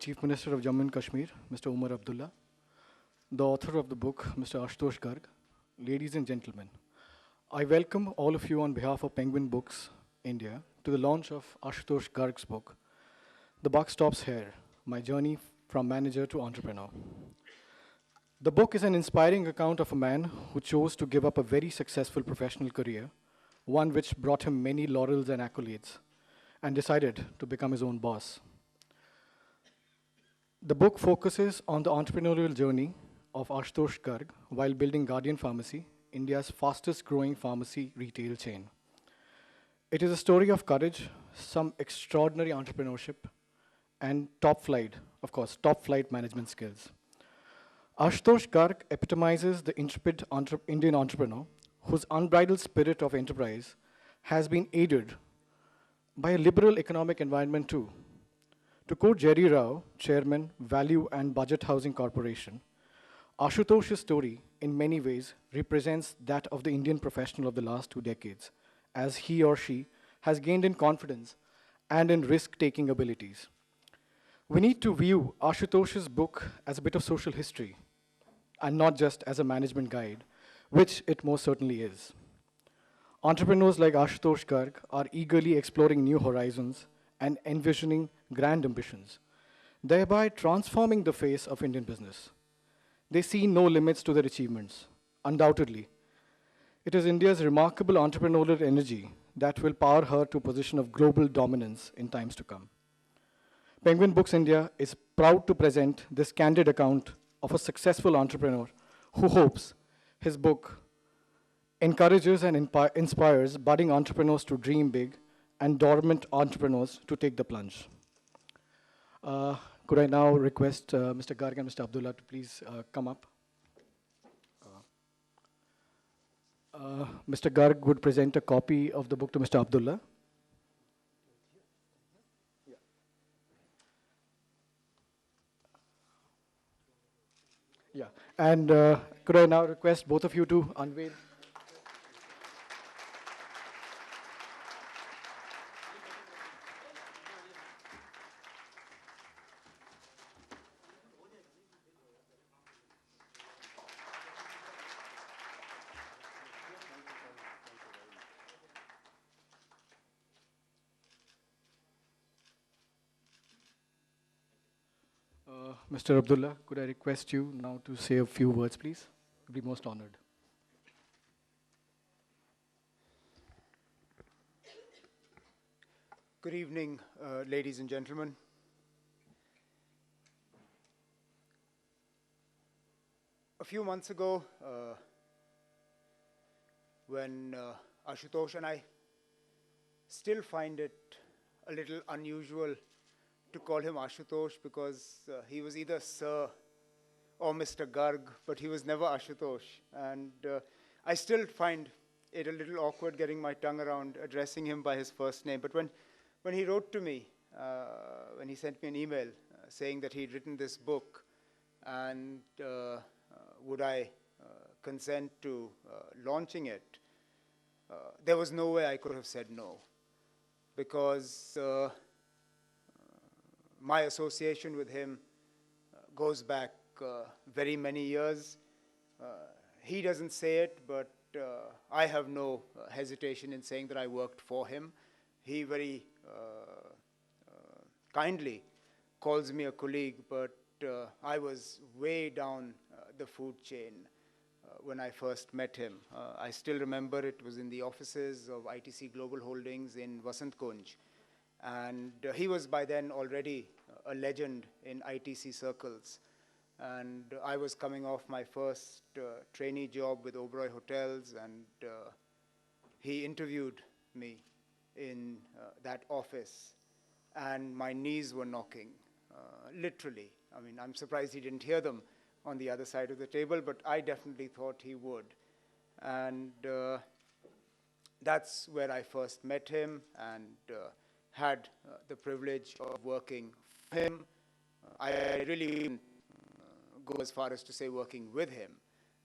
Chief Minister of Jammu and Kashmir, Mr. Umar Abdullah, the author of the book, Mr. Ashutosh Garg, ladies and gentlemen, I welcome all of you on behalf of Penguin Books India to the launch of Ashutosh Garg's book, The Buck Stops Here, My Journey from Manager to Entrepreneur. The book is an inspiring account of a man who chose to give up a very successful professional career, one which brought him many laurels and accolades, and decided to become his own boss. The book focuses on the entrepreneurial journey of Ashutosh Garg while building Guardian Pharmacy, India's fastest growing pharmacy retail chain. It is a story of courage, some extraordinary entrepreneurship, and top flight management skills. Ashutosh Garg epitomizes the intrepid Indian entrepreneur whose unbridled spirit of enterprise has been aided by a liberal economic environment too. To quote Jerry Rao, Chairman, Value and Budget Housing Corporation, Ashutosh's story in many ways represents that of the Indian professional of the last 2 decades, as he or she has gained in confidence and in risk-taking abilities. We need to view Ashutosh's book as a bit of social history and not just as a management guide, which it most certainly is. Entrepreneurs like Ashutosh Garg are eagerly exploring new horizons and envisioning grand ambitions, thereby transforming the face of Indian business. They see no limits to their achievements, undoubtedly. It is India's remarkable entrepreneurial energy that will power her to a position of global dominance in times to come. Penguin Books India is proud to present this candid account of a successful entrepreneur who hopes his book encourages and inspires budding entrepreneurs to dream big and dormant entrepreneurs to take the plunge. Could I now request Mr. Garg and Mr. Abdullah to please come up? Mr. Garg would present a copy of the book to Mr. Abdullah. Yeah, and could I now request both of you to unveil? Mr. Abdullah, could I request you now to say a few words, please? I'd be most honored. Good evening, ladies and gentlemen. A few months ago, when Ashutosh and I still find it a little unusual to call him Ashutosh because he was either Sir or Mr. Garg, but he was never Ashutosh. And I still find it a little awkward getting my tongue around addressing him by his first name. But when he wrote to me, when he sent me an email saying that he'd written this book and would I consent to launching it, there was no way I could have said no, because my association with him goes back very many years. He doesn't say it, but I have no hesitation in saying that I worked for him. He very kindly calls me a colleague, but I was way down the food chain when I first met him. I still remember it was in the offices of ITC Global Holdings in Vasant Kunj. And he was by then already a legend in ITC circles. And I was coming off my first trainee job with Oberoi Hotels, and he interviewed me in that office. And my knees were knocking, literally. I mean, I'm surprised he didn't hear them on the other side of the table, but I definitely thought he would. And that's where I first met him and had the privilege of working for him. I really wouldn't go as far as to say working with him,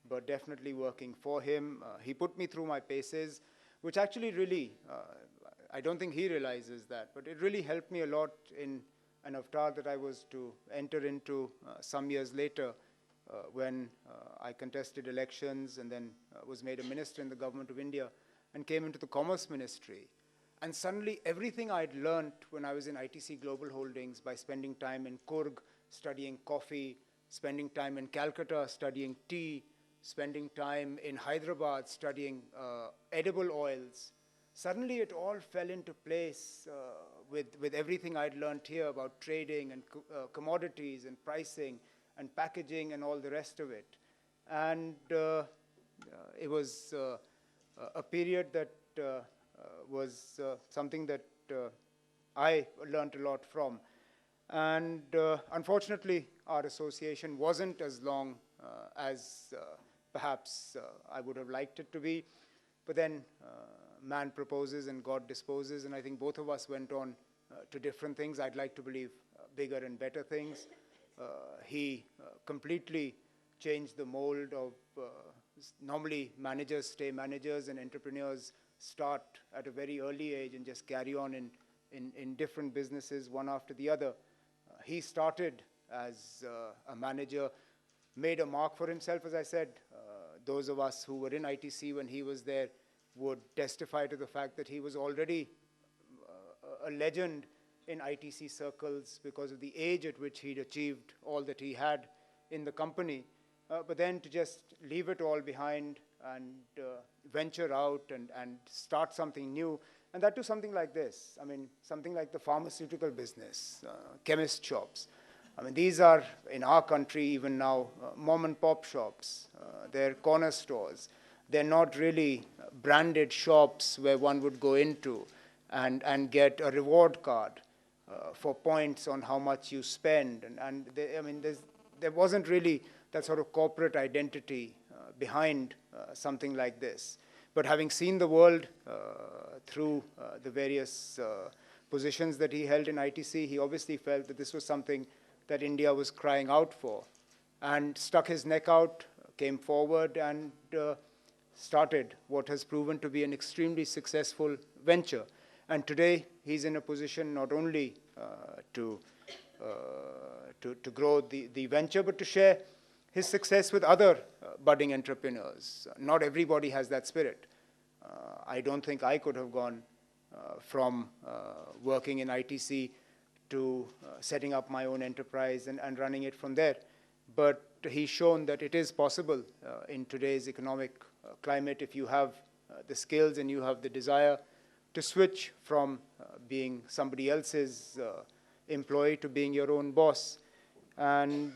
but definitely working for him. He put me through my paces, which actually really, I don't think he realizes that, but it really helped me a lot in an avatar that I was to enter into some years later when I contested elections and then was made a minister in the government of India and came into the Commerce Ministry. And suddenly everything I'd learned when I was in ITC Global Holdings by spending time in Garg studying coffee, spending time in Calcutta studying tea, spending time in Hyderabad studying edible oils, suddenly it all fell into place with everything I'd learned here about trading and commodities and pricing and packaging and all the rest of it. And it was a period that was something that I learned a lot from. And unfortunately, our association wasn't as long as perhaps I would have liked it to be. But then man proposes and God disposes, and I think both of us went on to different things. I'd like to believe bigger and better things. He completely changed the mold of normally managers stay managers and entrepreneurs start at a very early age and just carry on in different businesses one after the other. He started as a manager, made a mark for himself, as I said. Those of us who were in ITC when he was there would testify to the fact that he was already a legend in ITC circles because of the age at which he'd achieved all that he had in the company. But then to just leave it all behind and venture out and start something new, and that too something like this. I mean, something like the pharmaceutical business, chemist shops. I mean, these are, in our country even now, mom and pop shops. They're corner stores. They're not really branded shops where one would go into and get a reward card for points on how much you spend. And I mean, there wasn't really that sort of corporate identity behind something like this. But having seen the world through the various positions that he held in ITC, he obviously felt that this was something that India was crying out for, and stuck his neck out, came forward, and started what has proven to be an extremely successful venture. And today, he's in a position not only to grow the venture, but to share his success with other budding entrepreneurs. Not everybody has that spirit. I don't think I could have gone from working in ITC to setting up my own enterprise and running it from there. But he's shown that it is possible in today's economic climate if you have the skills and you have the desire to switch from being somebody else's employee to being your own boss. And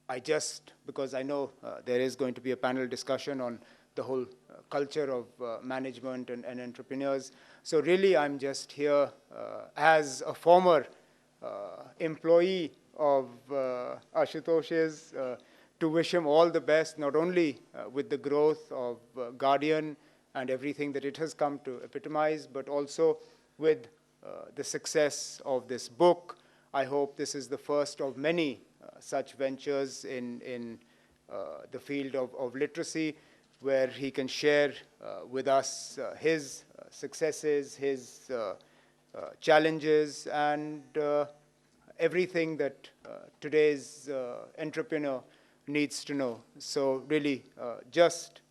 I just, because I know there is going to be a panel discussion on the whole culture of management and entrepreneurs. So really, I'm just here as a former employee of Ashutosh's to wish him all the best, not only with the growth of Guardian and everything that it has come to epitomize, but also with the success of this book. I hope this is the first of many such ventures in the field of literacy, where he can share with us his successes, his challenges, and everything that today's entrepreneur needs to know. So really, just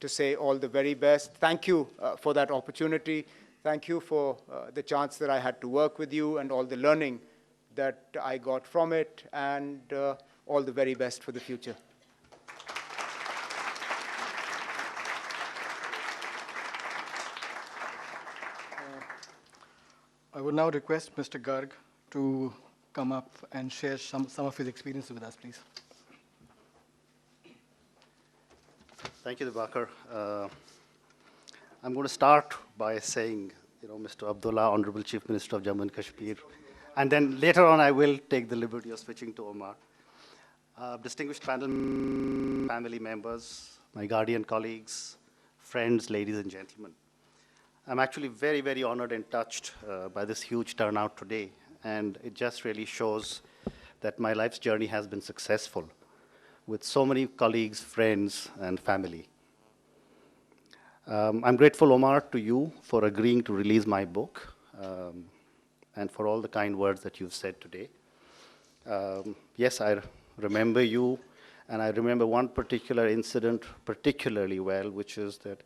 to say all the very best. Thank you for that opportunity. Thank you for the chance that I had to work with you and all the learning that I got from it, and all the very best for the future. I would now request Mr. Garg to come up and share some of his experiences with us, please. Thank you, Dibakar. I'm going to start by saying, Mr. Abdullah, Honorable Chief Minister of Jammu and Kashmir, and then later on I will take the liberty of switching to Omar. Distinguished panel, family members, my Guardian colleagues, friends, ladies and gentlemen. I'm actually very, very honored and touched by this huge turnout today, and it just really shows that my life's journey has been successful with so many colleagues, friends, and family. I'm grateful, Omar, to you for agreeing to release my book. and for all the kind words that you've said today. Yes, I remember you, and I remember one particular incident particularly well, which is that